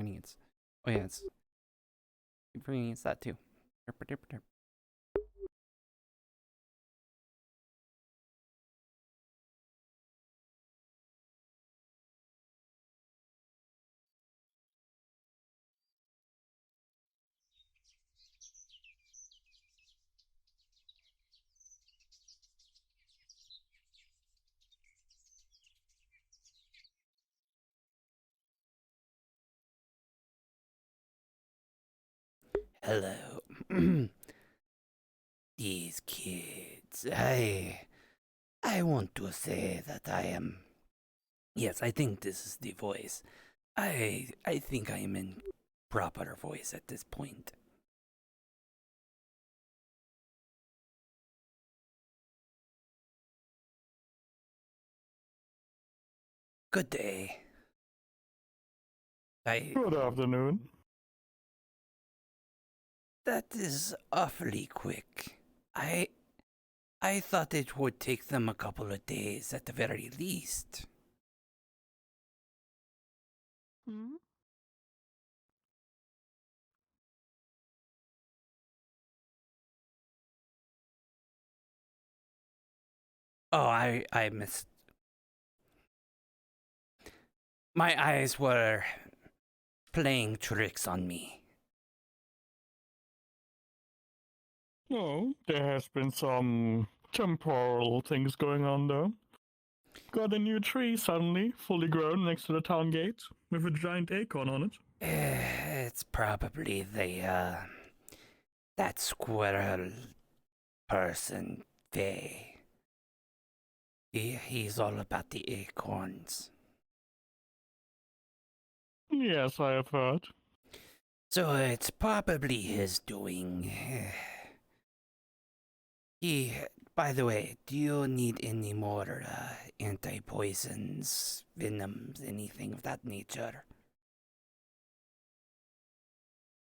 it's. Oh yeah, it's. Keep forgetting it's that too. Derp, derp, derp. Hello. These kids. I want to say that I am. Yes, I think this is the voice. I think I am in proper voice at this point. Good day. Good afternoon. That is awfully quick. I thought it would take them a couple of days at the very least. Hmm? Oh, I missed. My eyes were playing tricks on me. No, there has been some temporal things going on though. Got a new tree suddenly, fully grown next to the town gate, with a giant acorn on it. It's probably that squirrel person, Faye. He's all about the acorns. Yes, I have heard. So it's probably his doing. By the way, do you need any more anti-poisons, venoms, anything of that nature?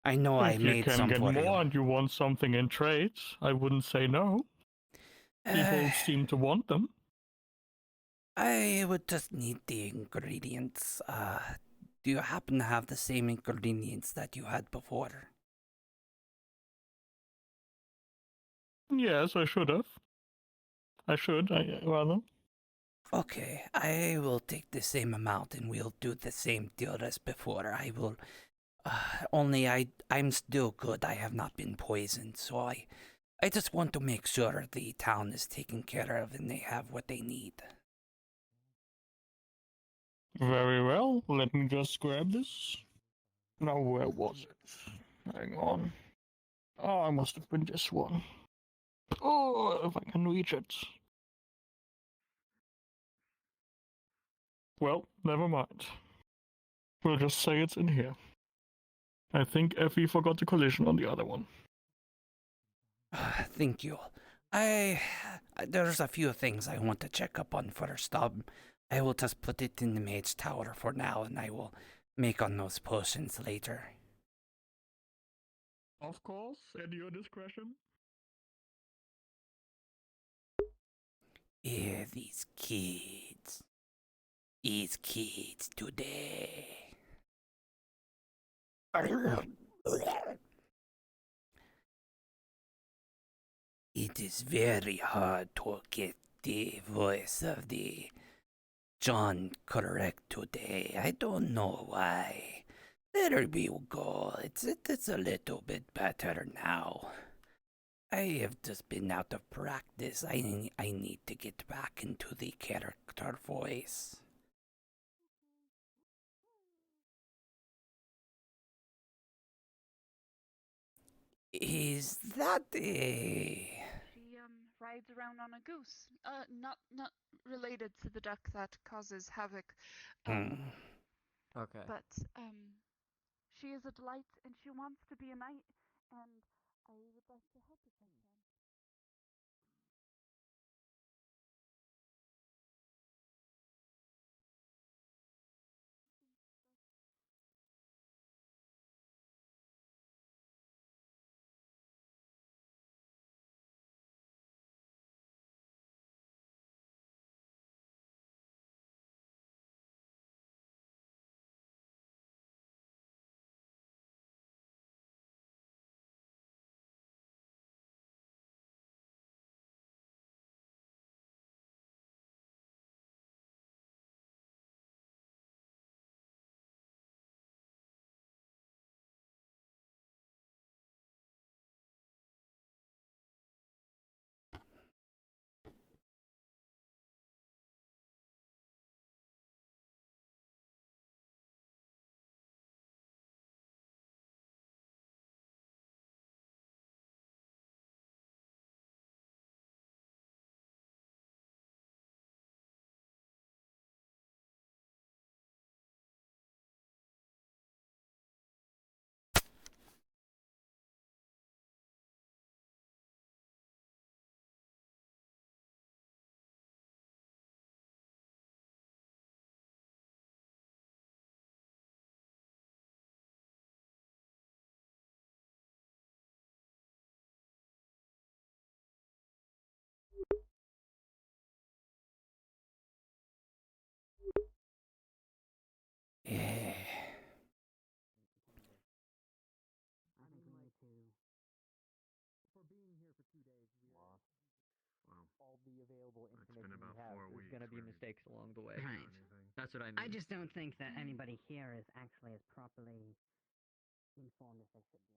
I know I If you made can some get for more you. and you want something in trade, I wouldn't say no. People seem to want them. I would just need the ingredients. Do you happen to have the same ingredients that you had before? Yes, I should have. Rather. Okay, I will take the same amount and we'll do the same deal as before. I will. Only I'm still good. I have not been poisoned, so I just want to make sure the town is taken care of and they have what they need. Very well, let me just grab this. Now, where was it? Hang on. Oh, I must have been this one. Oh, if I can reach it. Well, never mind. We'll just say it's in here. I think Effie forgot the collision on the other one. Thank you. There's a few things I want to check up on first. I will just put it in the mage tower for now, and I will make on those potions later. Of course, at your discretion. Yeah, these kids. These kids today. It is very hard to get the voice of the John correct today. I don't know why. There we go. It's a little bit better now. I have just been out of practice. I need to get back into the character voice. Is that a... She rides around on a goose. Not related to the duck that causes havoc. Okay. But she is a delight, and she wants to be a knight, and I would like to help if I can. days. Wow. All the available It's information been about we have. 4 There's weeks. going to be where mistakes along the way. we Right. haven't done anything. That's what I mean. I just don't think that anybody here is actually as properly informed as they should be.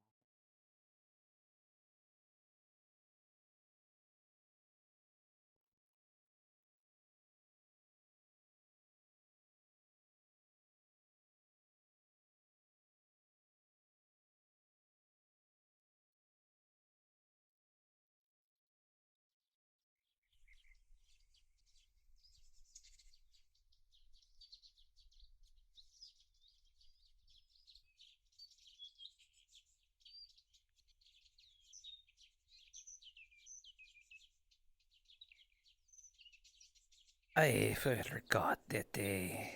I forgot that they.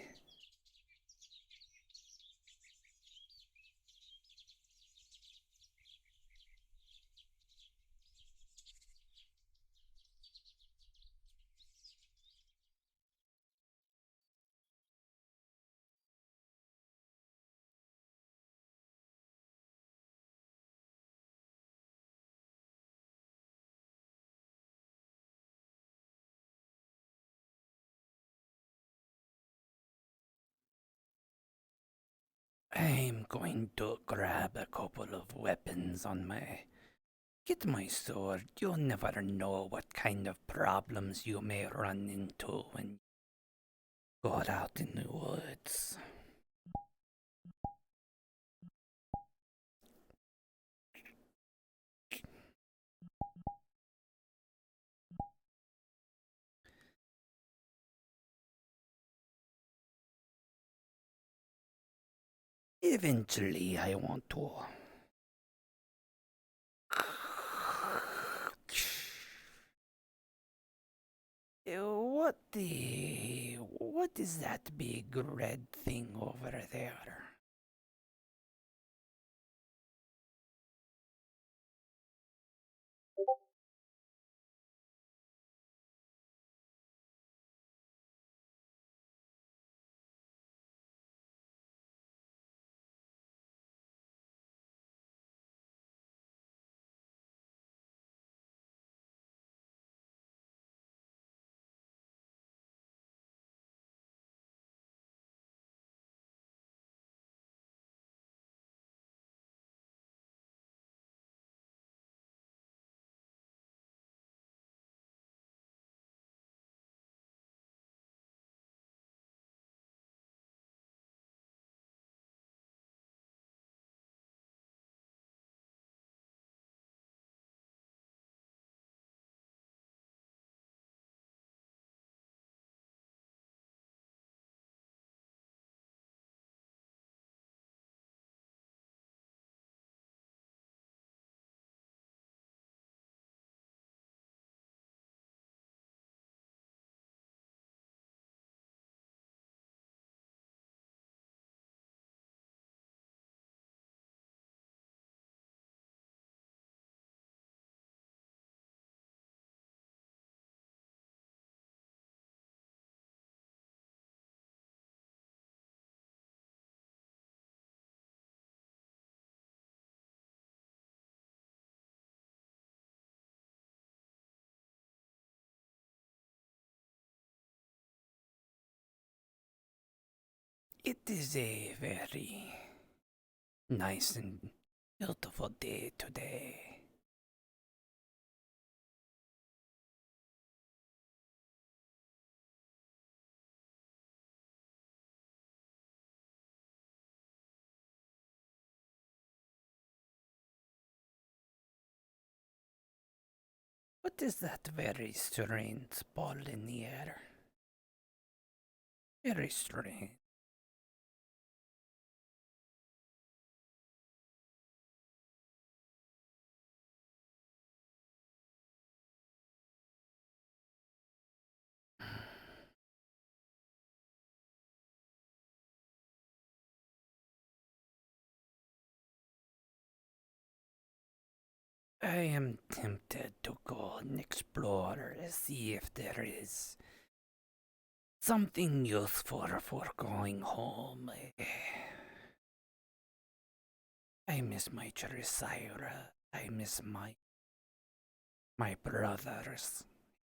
I'm going to grab a couple of weapons on my. Get my sword. You'll never know what kind of problems you may run into when you go out in the woods. Eventually, I want to. What is that big red thing over there? It is a very nice and beautiful day today. What is that very strange ball in the air? Very strange. I am tempted to go and explore and see if there is something useful for going home. I miss my Charisira. I miss my my brothers,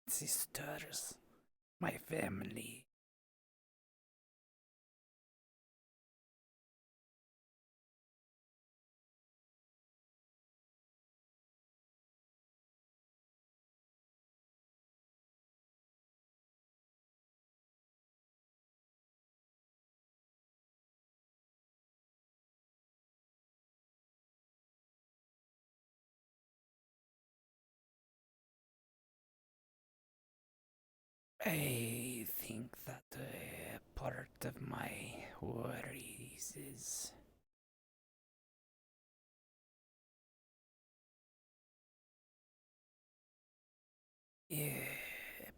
sisters, my family. I think that part of my worries is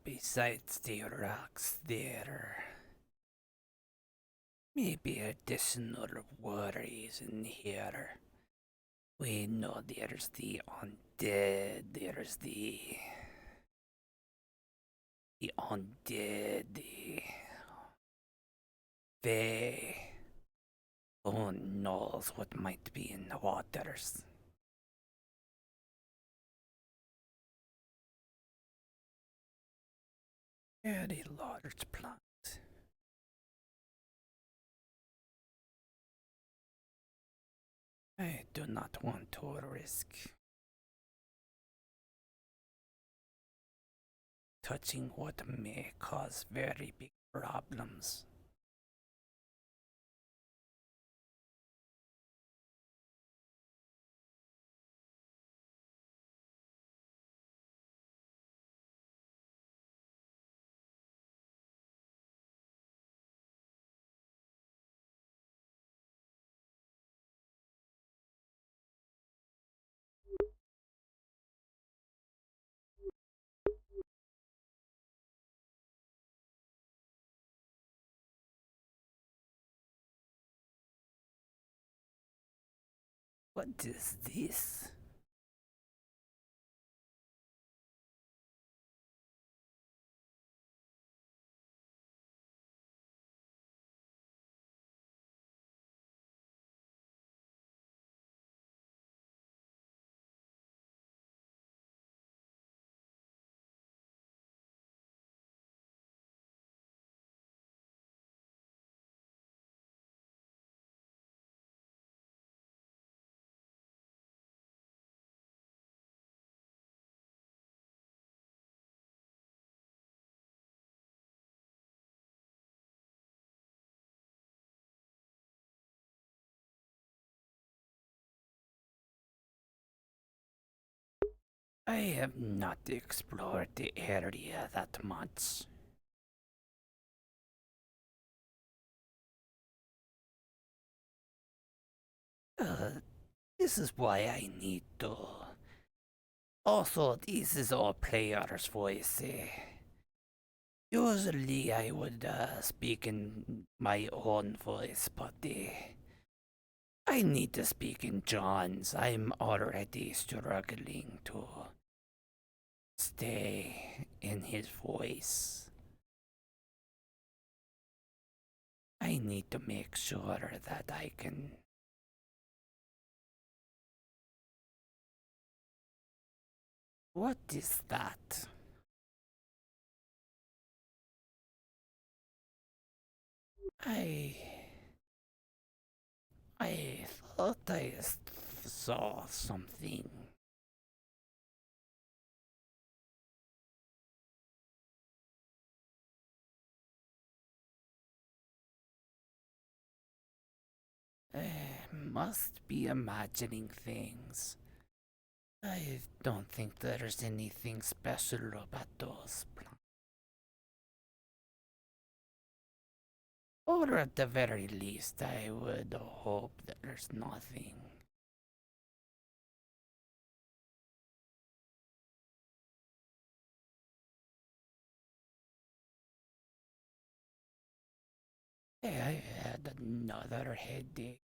besides the rocks there, maybe additional worries in here. We know there's the undead, there's the undead, the fae. Who knows what might be in the waters? Very large plant. I do not want to risk touching what may cause very big problems. What is this? I have not explored the area that much. This is why I need to. Also, this is all player's voice. Usually I would speak in my own voice, but I need to speak in John's. I'm already struggling to stay in his voice. I need to make sure that I can. What is that? I. I thought I saw something. Must be imagining things. I don't think there's anything special about those plants. Or at the very least, I would hope that there's nothing. I had another headache.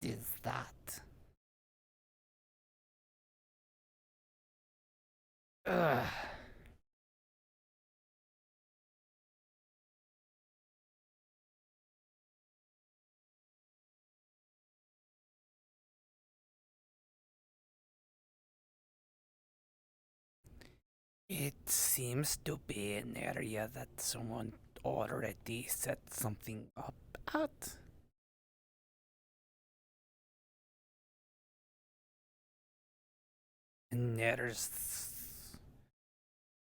Is that? Ugh. It seems to be an area that someone already set something up at. And there's...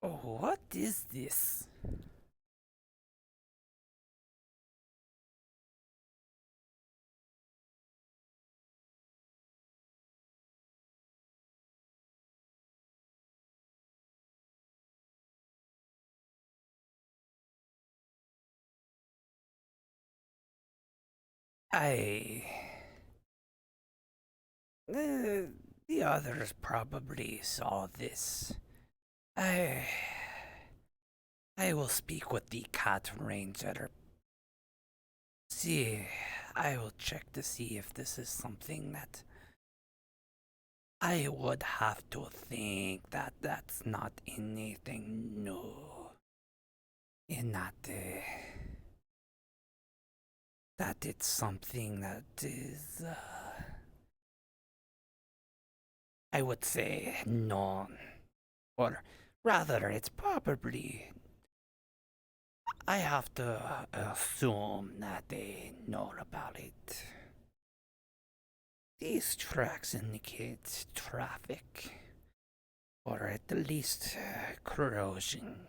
Oh, what is this? I... the others probably saw this. I... I will speak with the cat ranger. See, I will check to see if this is something that... I would have to think that that's not anything new. In that... that it's something that is... I would say known. Or rather, it's probably... I have to assume that they know about it. These tracks indicate traffic, or at the least corrosion,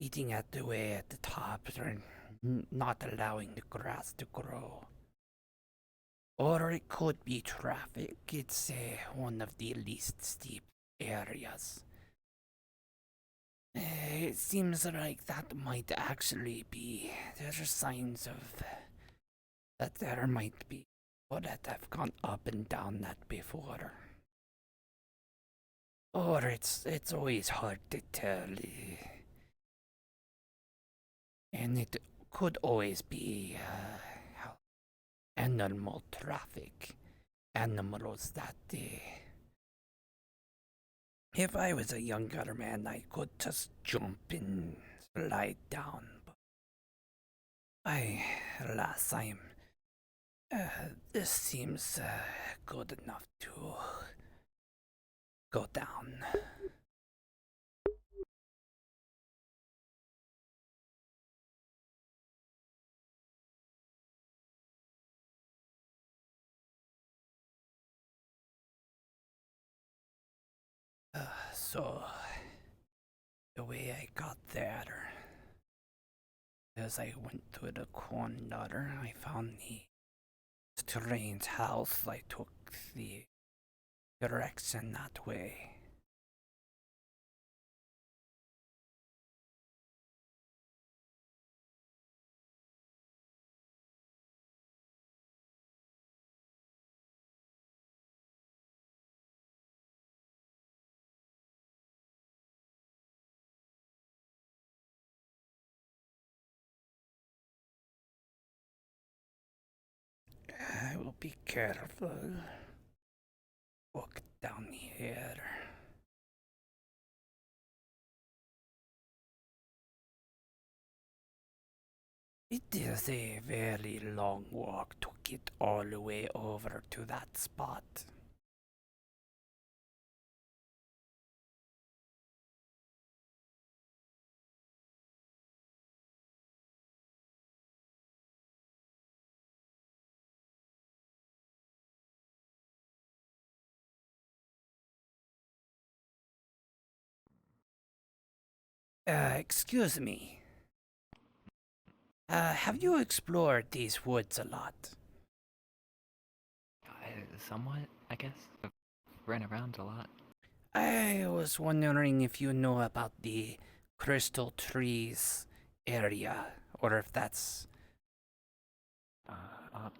eating at the way at the top and not allowing the grass to grow. Or it could be traffic. It's one of the least steep areas. It seems like that might actually be. There are signs of that there might be, or that have gone up and down that before. Or it's always hard to tell. And it could always be animal traffic. Animals that if I was a younger man, I could just jump and slide down. But last time, this seems good enough to go down. So, the way I got there, as I went to the corner, I found the strange house. I took the direction that way. I will be careful. Walk down here. It is a very long walk to get all the way over to that spot. Excuse me. Have you explored these woods a lot? Somewhat, I guess. I've ran around a lot. I was wondering if you know about the crystal trees area, or if that's... Up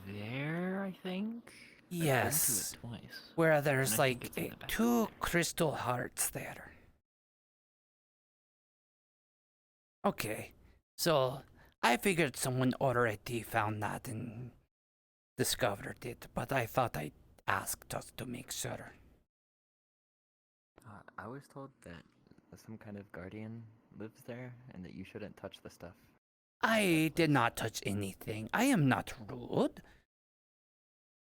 there, I think? Yes, I've been to it twice. where there's And I think like it's in the back. two crystal hearts there. Okay, so I figured someone already found that and discovered it, but I thought I'd ask just to make sure. I was told that some kind of guardian lives there, and that you shouldn't touch the stuff. I did not touch anything. I am not rude.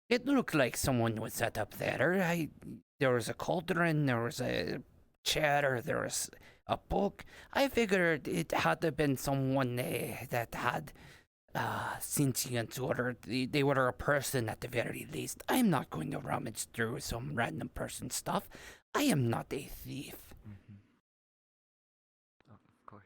It looked like someone was set up there. There was a cauldron, there was a chair, there was a book. I figured it had to have been someone that had sentience, or they were a person at the very least. I'm not going to rummage through some random person's stuff. I am not a thief. Mm-hmm. Oh, of course.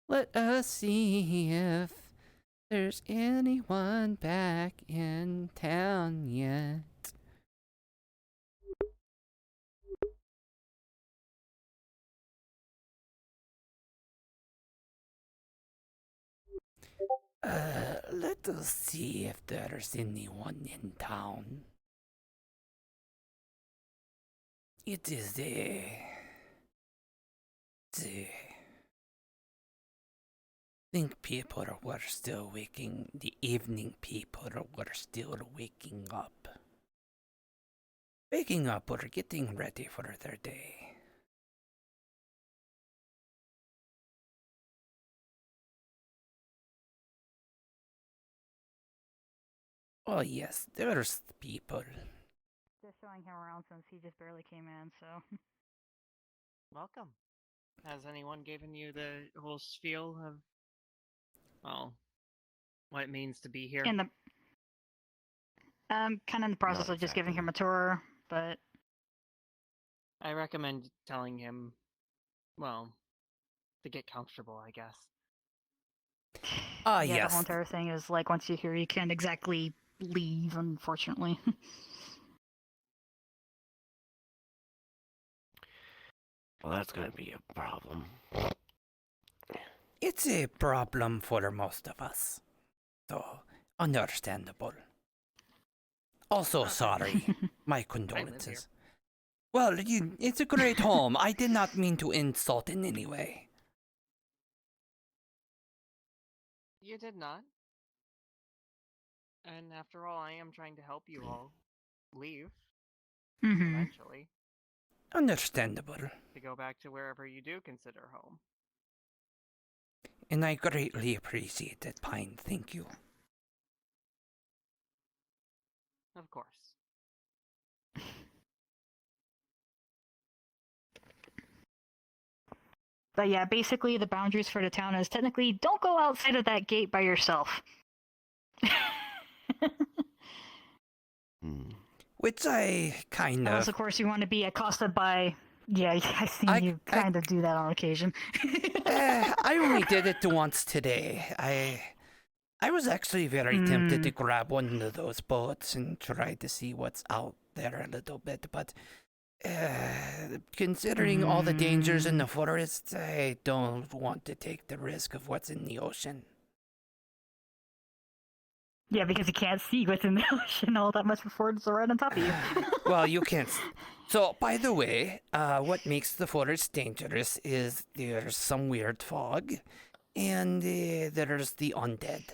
Let us see if there's anyone back in town yet. Let us see if there's anyone in town. It is think people were still waking, the evening people were still waking up. Waking up or getting ready for their day. Oh yes, there's people. Just showing him around since he just barely came in, so. Welcome. Has anyone given you the whole spiel of, well, what it means to be here? In the. Kind of in the process Not of just giving exactly. him a tour, but. I recommend telling him, well, to get comfortable, I guess. Ah Yeah, the whole yes, entire thing is like once you're here, you can't exactly leave, unfortunately. Well, that's gonna be a problem. it's a problem for most of us. So, understandable. Also, sorry. My condolences. Well, it's a great home. I did not mean to insult in any way. You did not. And after all, I am trying to help you all leave, Mm-hmm. eventually, Understandable. to go back to wherever you do consider home. And I greatly appreciate it, Pine. Thank you. Of course. But yeah, basically the boundaries for the town is technically don't go outside of that gate by yourself. Hmm. Which I kind Unless, of... of course, you want to be accosted by. Yeah, I've seen you kind of do that on occasion. I only did it once today. I was actually very tempted to grab one of those boats and try to see what's out there a little bit, but considering all the dangers in the forest, I don't want to take the risk of what's in the ocean. Yeah, because you can't see what's in the ocean all that much before it's right on top of you. Well, you can't. So, by the way, what makes the forest dangerous is there's some weird fog, and there's the undead.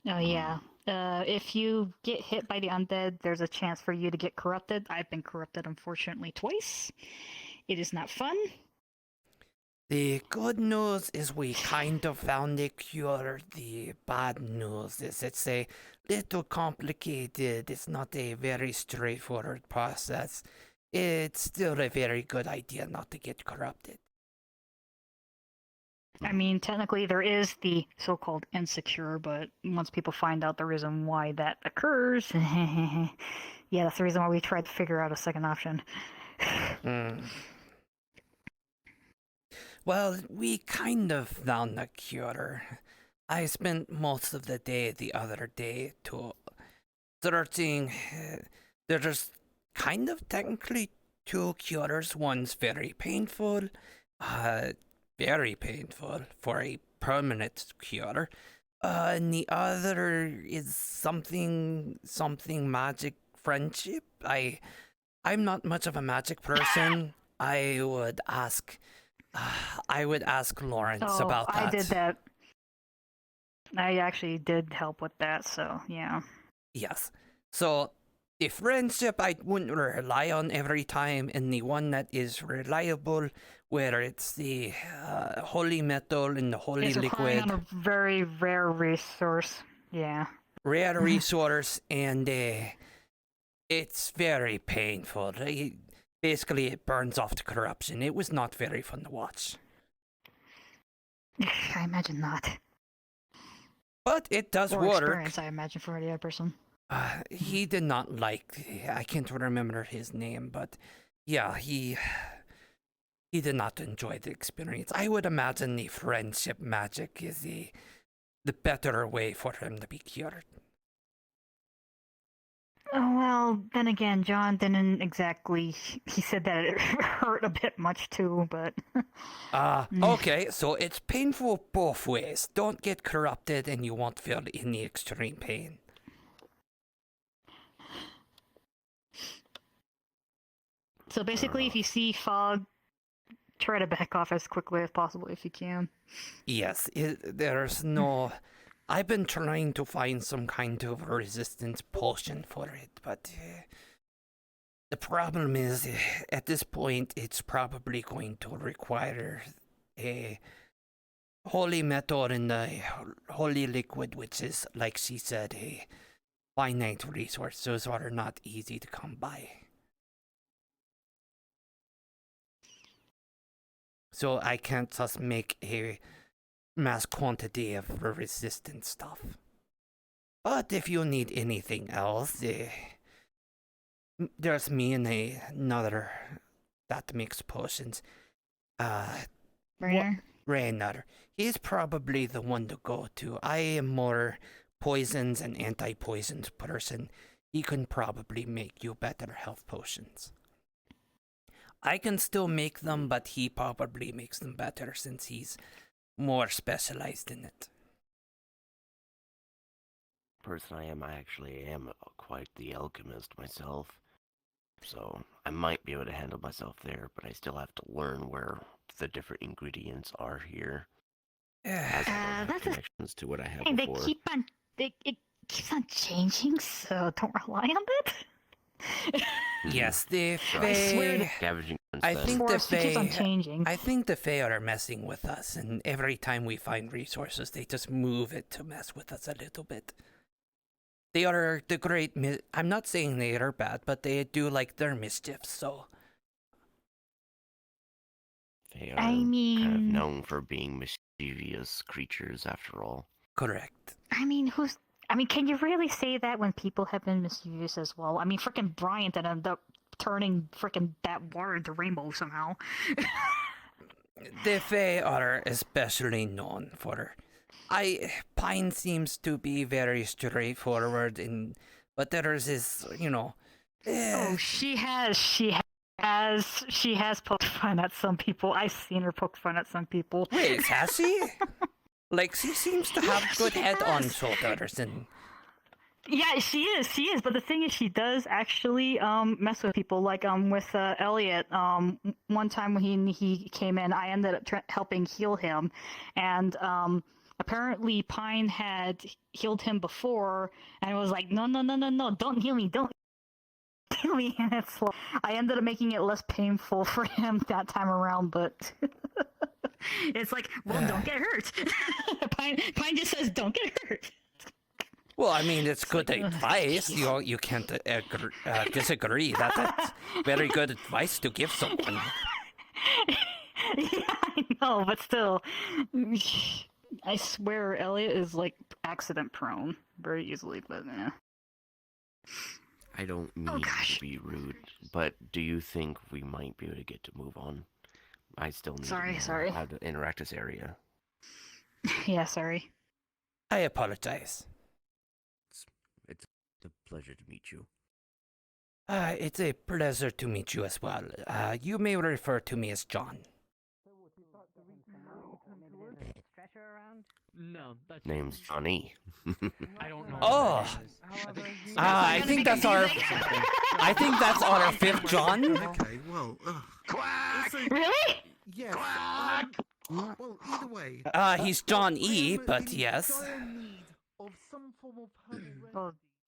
Oh, yeah. If you get hit by the undead, there's a chance for you to get corrupted. I've been corrupted, unfortunately, twice. It is not fun. The good news is we kind of found a cure. The bad news is it's a little complicated. It's not a very straightforward process. It's still a very good idea not to get corrupted. I mean, technically there is the so-called insecure, but once people find out the reason why that occurs, yeah, that's the reason why we tried to figure out a second option. Well, we kind of found a cure. I spent most of the day the other day to searching. There's kind of technically two cures. One's very painful for a permanent cure. And the other is something magic friendship. I'm not much of a magic person. I would ask Lawrence about that. I did that. I actually did help with that, so yeah. Yes. So the friendship I wouldn't rely on every time, and the one that is reliable, where it's the holy metal and the holy It's relying liquid, on a very rare resource. Yeah. rare resource, and it's very painful. Basically, it burns off the corruption. It was not very fun to watch. I imagine not. But it does Or work. experience, I imagine, for any other person. He did not like. I can't remember his name, but yeah, he did not enjoy the experience. I would imagine the friendship magic is the better way for him to be cured. Oh, well, then again, John didn't exactly. He said that it hurt a bit much too, but. Okay, so it's painful both ways. Don't get corrupted and you won't feel any extreme pain. So basically, if you see fog, try to back off as quickly as possible if you can. Yes, there's no. I've been trying to find some kind of resistance potion for it, but the problem is, at this point, it's probably going to require a holy metal and a holy liquid, which is, like she said, a finite resource. Those are not easy to come by. So I can't just make a mass quantity of resistant stuff. But if you need anything else, there's me and another that makes potions. Rainer. He's probably the one to go to. I am more poisons and anti-poisons person. He can probably make you better health potions. I can still make them, but he probably makes them better since he's more specialized in it. Personally, I actually am quite the alchemist myself. So I might be able to handle myself there, but I still have to learn where the different ingredients are here. As I don't have that's connections to what I had And before. it keeps on changing, so don't rely on it. Yes, the I swear Fae. Scavenging I princess. think the Force keeps on Fae. changing. I think the Fae are messing with us, and every time we find resources, they just move it to mess with us a little bit. They are the great. I'm not saying they are bad, but they do like their mischief. So They are I kind of mean- known for being mischievous creatures, after all. correct. I mean, can you really say that when people have been mischievous as well? I mean, frickin' Bryant that ended up turning frickin' that water into rainbow somehow. The Fae are especially known for. Pine seems to be very straightforward, but theirs is, Oh, she has poked fun at some people. I've seen her poke fun at some people. Wait, has she? Like, she seems to have Yes, good she head on has. shoulders, and Yeah, she is. But the thing is, she does actually mess with people. Like with Elliot, one time when he came in, I ended up helping heal him, and apparently Pine had healed him before, and it was like, no, don't heal me, don't heal me. And it's like, I ended up making it less painful for him that time around, but. It's like, well, don't get hurt. Pine just says, don't get hurt. well, I mean, it's good like, advice. You can't disagree that that's very good advice to give someone. Yeah, I know, but still, I swear Elliot is like accident prone very easily, but yeah. I don't mean gosh. to be rude, but do you think we might be able to get to move on? I still need to know Sorry. how to interact this area. Yeah, sorry. I apologize. It's a pleasure to meet you. It's a pleasure to meet you as well. You may refer to me as John. Stretcher around? No, that's Name's Johnny. I don't know. Oh. what that is. I think that's our. I think that's our fifth John. Okay, well, Really? yes. Well, either way. He's John I E, am but in yes. dire need of some form of herbal remedy. Well,